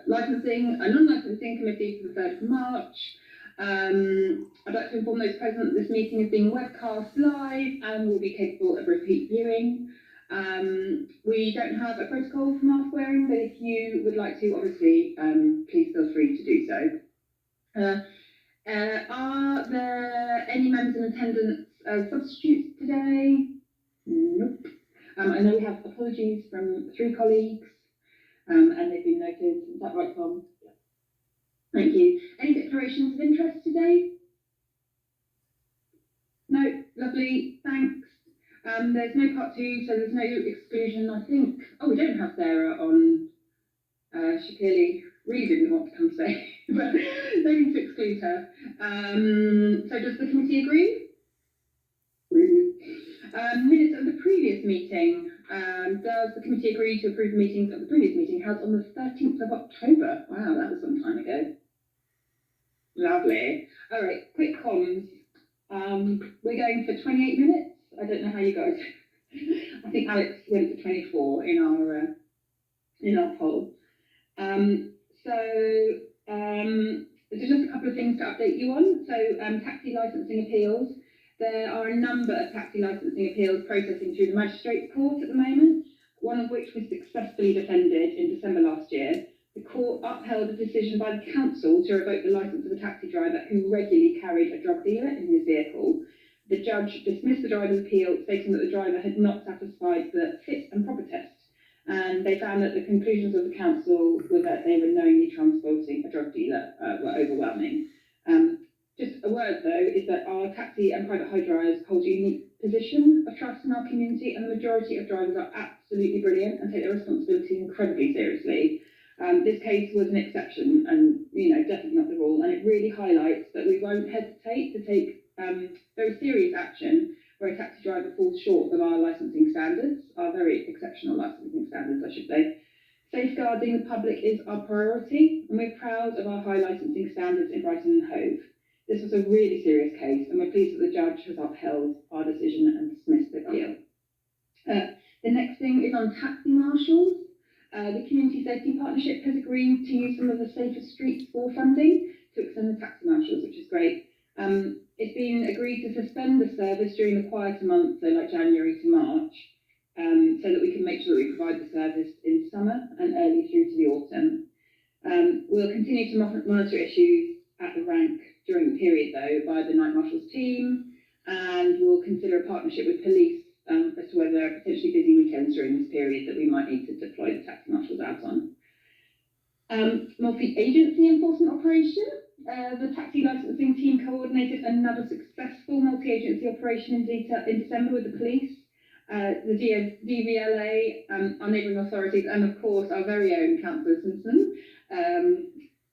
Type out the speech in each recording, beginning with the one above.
Licensing, a non-licensing committee for the 3rd of March. I'd like to inform those present that this meeting is being webcast live and will be capable of repeat viewing. We don't have a protocol for mask wearing, but if you would like to, obviously, please feel free to do so. Are there any members in attendance as substitutes today? Nope. I know we have apologies from 3 colleagues, and they've been noted. Is that right, Tom? Yeah. Thank you. Any declarations of interest today? No. Lovely. Thanks. There's no part 2, so there's no exclusion. I think. Oh, we don't have Sarah on. She clearly really didn't want to come today, but no need to exclude her. So does the committee agree? Minutes of the previous meeting. Does the committee agree to approve the meetings of the previous meeting held on the 13th of October? Wow, that was some time ago. Lovely. All right, quick comms. We're going for 28 minutes. I don't know how you guys. I think Alex went for 24 in our poll. There's just a couple of things to update you on. So, taxi licensing appeals. There are a number of taxi licensing appeals processing through the Magistrates Court at the moment, one of which was successfully defended in December last year. The court upheld a decision by the council to revoke the licence of a taxi driver who regularly carried a drug dealer in his vehicle. The judge dismissed the driver's appeal, stating that the driver had not satisfied the fit and proper test, and they found that the conclusions of the council were that they were knowingly transporting a drug dealer were overwhelming. Just a word, though, is that our taxi and private hire drivers hold a unique position of trust in our community, and the majority of drivers are absolutely brilliant and take their responsibility incredibly seriously. This case was an exception and, definitely not the rule, and it really highlights that we won't hesitate to take very serious action where a taxi driver falls short of our licensing standards, our very exceptional licensing standards, I should say. Safeguarding the public is our priority, and we're proud of our high licensing standards in Brighton and Hove. This was a really serious case, and we're pleased that the judge has upheld our decision and dismissed the appeal. The next thing is on taxi marshals. The Community Safety Partnership has agreed to use some of the Safer Streets for funding to extend the taxi marshals, which is great. It's been agreed to suspend the service during the quieter months, so like January to March, so that we can make sure that we provide the service in summer and early through to the autumn. We'll continue to monitor issues at the rank during the period, though, by the Night Marshals team, and we'll consider a partnership with police as to whether there are potentially busy weekends during this period that we might need to deploy the taxi marshals out on. Multi-agency enforcement operation. The taxi licensing team coordinated another successful multi-agency operation in December with the police, the DVLA, our neighbouring authorities, and of course our very own Councillor Simpson.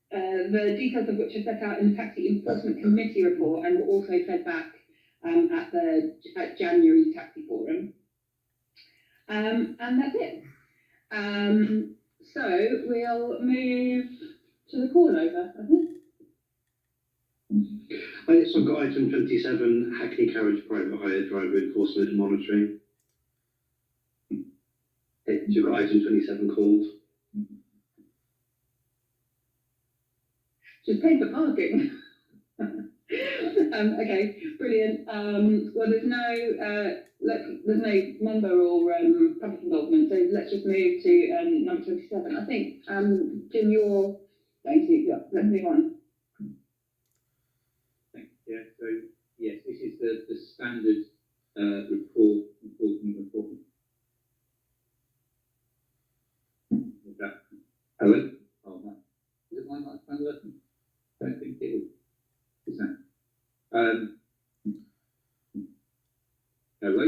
The details of which are set out in the Taxi Enforcement Committee report and were also fed back at January's Taxi Forum. And that's it. So we'll move to the call over, I think. So I've got item 27, Hackney Carriage Private Hire Driver Enforcement and Monitoring. Okay, so you've got item 27 called. She's paid for parking. Okay, brilliant. Well, there's no member or public involvement, so let's just move to number 27. I think, Jim, you're going to, let's move on. Yeah, so yes, this is the standard report. Hello? Oh, no. Is it my microphone working? I don't think it is. Is that? Hello?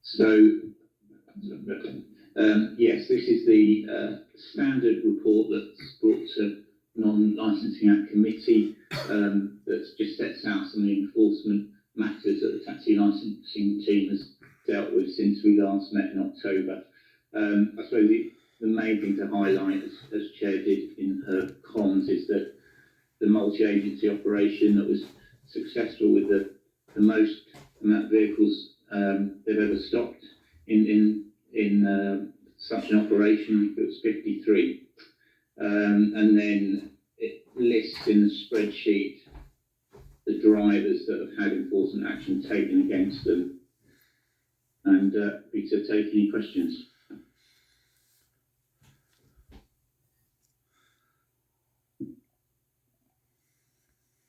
So, yes, this is the standard report that's brought to non-licensing act committee that just sets out some of the enforcement matters that the taxi licensing team has dealt with since we last met in October. I suppose the main thing to highlight, as Chair did in her comms, is that the multi-agency operation that was successful with the most amount of vehicles they've ever stopped in such an operation. It was 53, and then it lists in the spreadsheet the drivers that have had enforcement action taken against them. And happy to take any questions.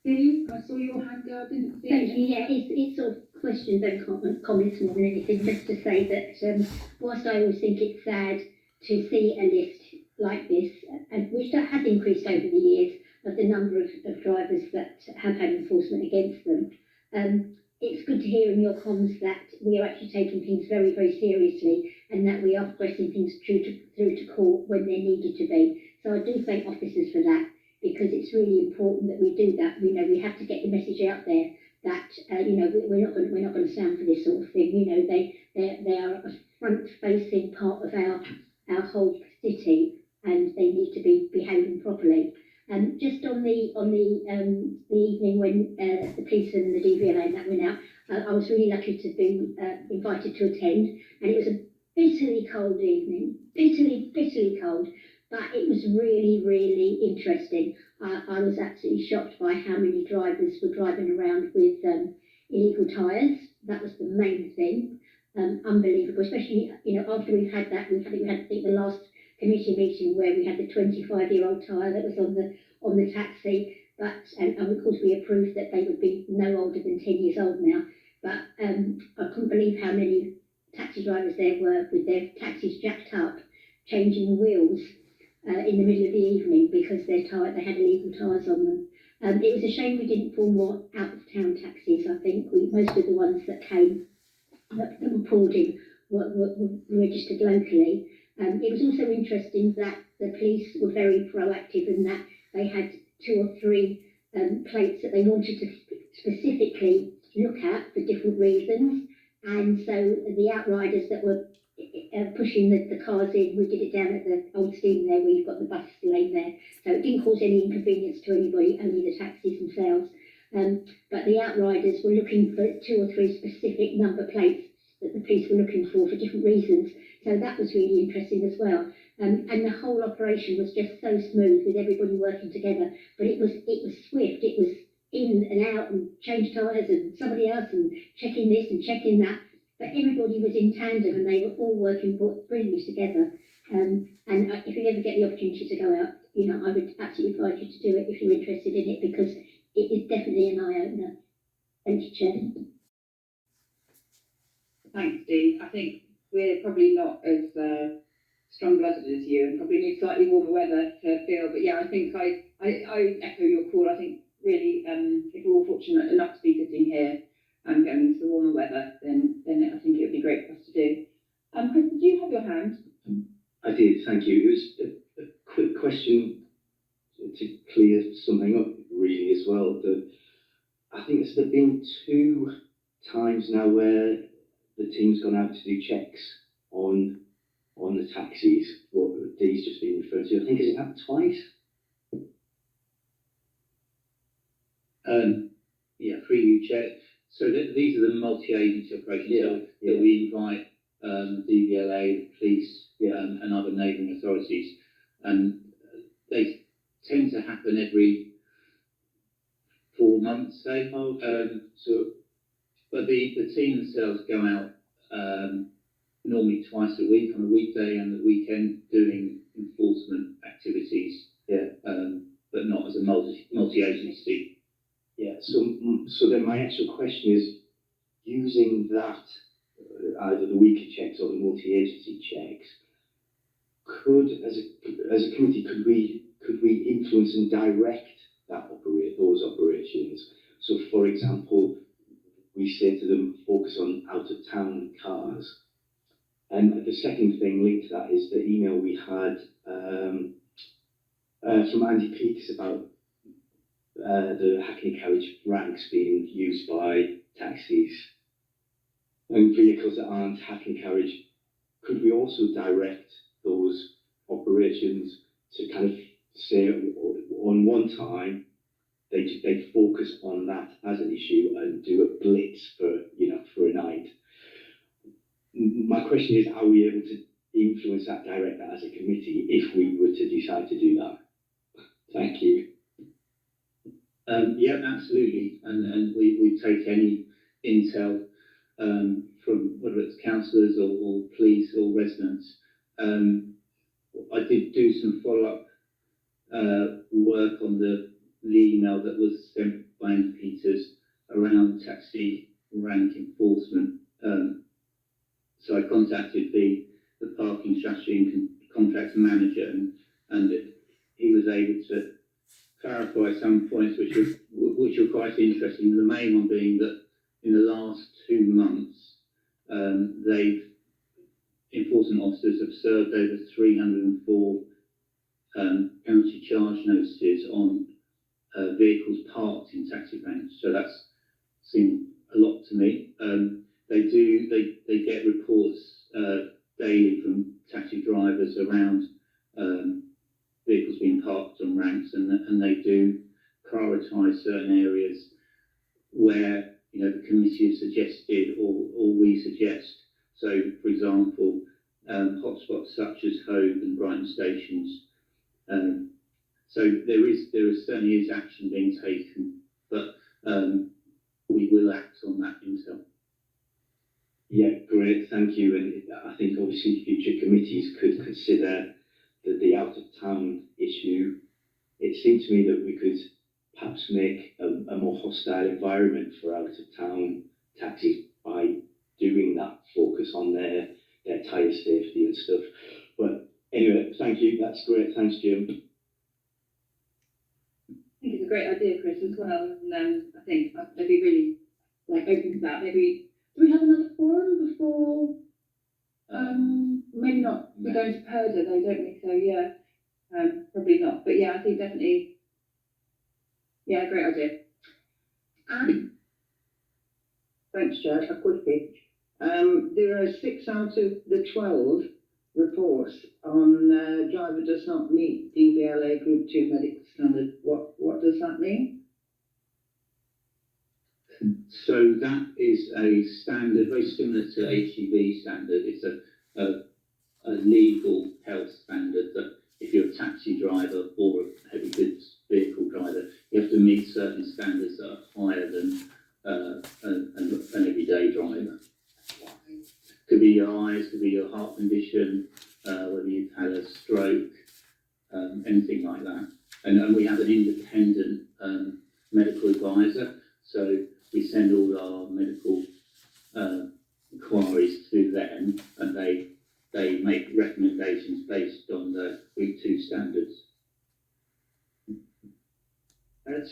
Steve, I saw your hand go, I didn't see Thank it. you. Yeah, it's sort of questions and comments more than anything. Just to say that whilst I always think it's sad to see a list like this, and which that has increased over the years, of the number of drivers that have had enforcement against them, it's good to hear in your comms that we are actually taking things very, very seriously, and that we are progressing things through to court when they're needed to be. So I do thank officers for that, because it's really important that we do that. You know, we have to get the message out there that you know, we're not going to stand for this sort of thing. You know, they are a front-facing part of our whole city, and they need to be behaving properly. Just on the evening when the police and the DVLA and that went out, I was really lucky to be invited to attend, and it was a bitterly cold evening, bitterly cold. But it was really, really interesting. I was absolutely shocked by how many drivers were driving around with illegal tyres. That was the main thing. Unbelievable, especially, you know, after we've had that, we had I think the last committee meeting where we had the 25-year-old tyre that was on the taxi. But and of course we approved that they would be no older than 10 years old now. But I couldn't believe how many taxi drivers there were with their taxis jacked up, changing wheels in the middle of the evening because they had illegal tyres on them. It was a shame we didn't form more out-of-town taxis. I think most of the ones that came, that were pulled in, were registered locally. It was also interesting that the police were very proactive in that they had 2 or 3 plates that they wanted to specifically look at for different reasons. And so the outriders that were pushing the cars in, we did it down at the old steam there where you've got the bus lane there. So it didn't cause any inconvenience to anybody, only the taxis themselves. But the outriders were looking for 2 or 3 specific number plates that the police were looking for different reasons. So that was really interesting as well. And the whole operation was just so smooth with everybody working together. But it was swift. It was in and out and change tyres and somebody else and checking this and checking that. But everybody was in tandem and they were all working brilliantly together. And if you ever get the opportunity to go out, you know, I would absolutely advise you to do it if you're interested in it, because it is definitely an eye-opener. Thank you, Chair. Thanks, Steve. I think we're probably not as strong-blooded as you, and probably need slightly warmer weather to feel. But yeah, I think I echo your call. I think really, if we're all fortunate enough to be sitting here and going into the warmer weather, then I think it would be great for us to do. Chris, did you have your hand? I did, thank you. It was a quick question to clear something up, really, as well. That I think there's been 2 times now where the team's gone out to do checks on the taxis. What Dee's just been referred to. I think has it happened twice? Yeah, preview check. So these are the multi-agency operations that we invite DVLA, the police, and other neighbouring authorities, and they tend to happen every 4 months, say. But the team themselves go out normally twice a week, on a weekday and the weekend, doing enforcement activities. But not as a multi-agency. Yeah. So then my actual question is, using that, either the weekly checks or the multi-agency checks, as a committee, could we influence and direct those operations? So, for example, we say to them, focus on out-of-town cars. And the second thing linked to that is the email we had from Andy Peaks about the Hackney carriage ranks being used by taxis and vehicles that aren't Hackney carriage. Could we also direct those operations to kind of say on one time they focus on that as an issue and do a blitz for a night, question is, are we able to influence that director as a committee if we were to decide to do that? Thank you. Yeah, absolutely. And we take any intel from whether it's councillors or police or residents. I did do some follow-up work on the email that was sent by Andy Peters around taxi rank enforcement. So I contacted the parking strategy and contracts manager, and he was able to clarify some points which are quite interesting. The main one being that in the last 2 months, enforcement officers have served over 304 penalty charge notices on vehicles parked in taxi ranks. So that's seemed a lot to me. They get reports daily from taxi drivers around vehicles being parked on ranks, and they do prioritise certain areas where the committee has suggested or we suggest. So, for example, hotspots such as Hove and Brighton stations. So there certainly is action being taken, but we will act on that intel. Yeah, great, thank you. And I think obviously future committees could consider the out of town issue. It seemed to me that we could perhaps make a more hostile environment for out of town taxis by doing that focus on their tyre safety and stuff. But anyway, thank you, that's great, thanks Jim. I think it's a great idea, Chris, as well. And I think they'd be really open to that. Maybe do we have another forum before? Maybe not. We're going to Purda though, don't we? So yeah, probably not. But yeah, I think definitely. Yeah, great idea. Thanks, Chair. A quickie. There are 6 out of the 12 reports on driver does not meet DVLA Group 2 medical standard. What does that mean? So that is a standard very similar to HGV standard. It's a legal health standard that if you're a taxi driver or a heavy goods vehicle driver, you have to meet certain standards that are higher than an everyday driver. Could be your eyes, could be your heart condition, whether you've had a stroke, anything like that. And we have an independent medical advisor, so we send all our medical inquiries to them, and they make recommendations based on the Group 2 standards.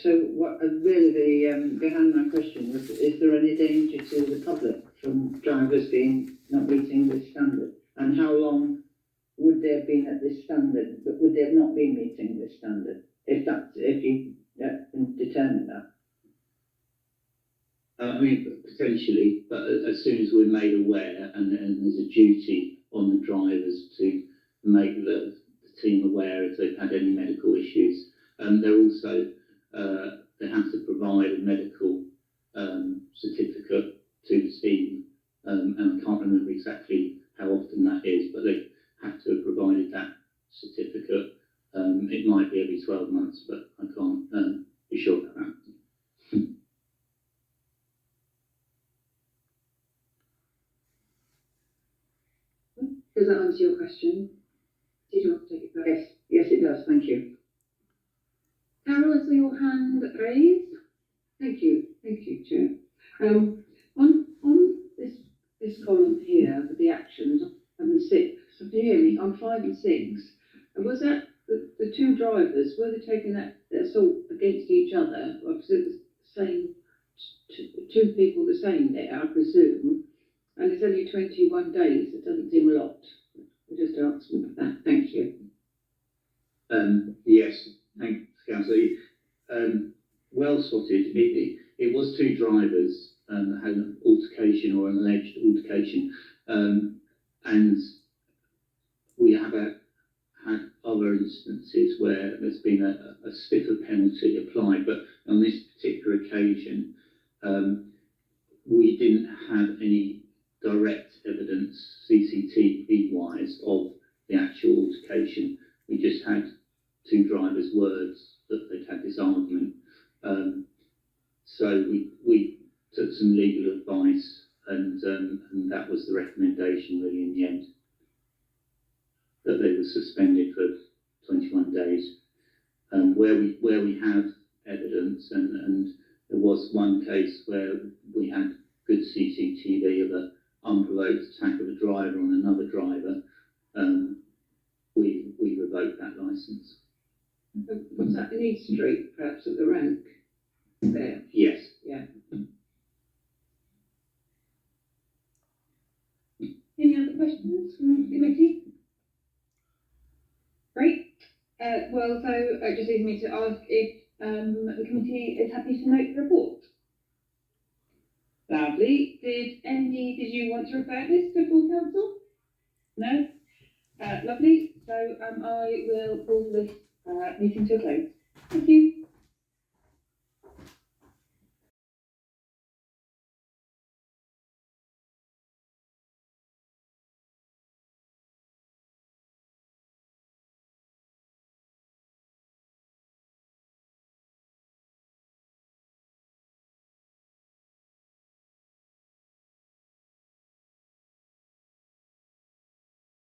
So what really the behind my question was, is there any danger to the public from drivers not meeting this standard? And how long would they have been at this standard, but would they have not been meeting this standard if you can determine that? I mean, potentially, but as soon as we're made aware, and there's a duty on the drivers to make the team aware if they've had any medical issues. They're also they have to provide a medical certificate to the team, and I can't remember exactly how often that is, but they have to have provided that certificate. It might be every 12 months, but I can't be sure about that. Does that answer your question? Did you want to take it first? Yes, it does. Thank you. Carol, is your hand raised? Thank you, Chair. On this column here with the actions and 6, so can you hear me? On 5 and 6, was that the 2 drivers? Were they taking that assault against each other, or was it the same? 2 people the same there, I presume. And it's only 21 days. It doesn't seem a lot. I just asked them for that. Thank you. Yes, thanks, Councillor. Well spotted. It was 2 drivers that had an altercation or an alleged altercation, and we have had other instances where there's been a stiffer penalty applied, but on this particular occasion, we didn't have any direct evidence, CCTV-wise, of the actual altercation. We just had two drivers' words that they'd had this argument. So we took some legal advice, and that was the recommendation really in the end, that they were suspended for 21 days. Where we have evidence, and there was one case where we had good CCTV of an unprovoked attack of a driver on another driver, we revoked that licence. Was that in East Street, perhaps at the rank there? Yes. Yeah. Any other questions from the committee? Great. Well, so it just leaves me to ask if the committee is happy to note the report. Lovely. Did you want to refer this to full council? No? Lovely. So I will call this meeting to a close. Thank you.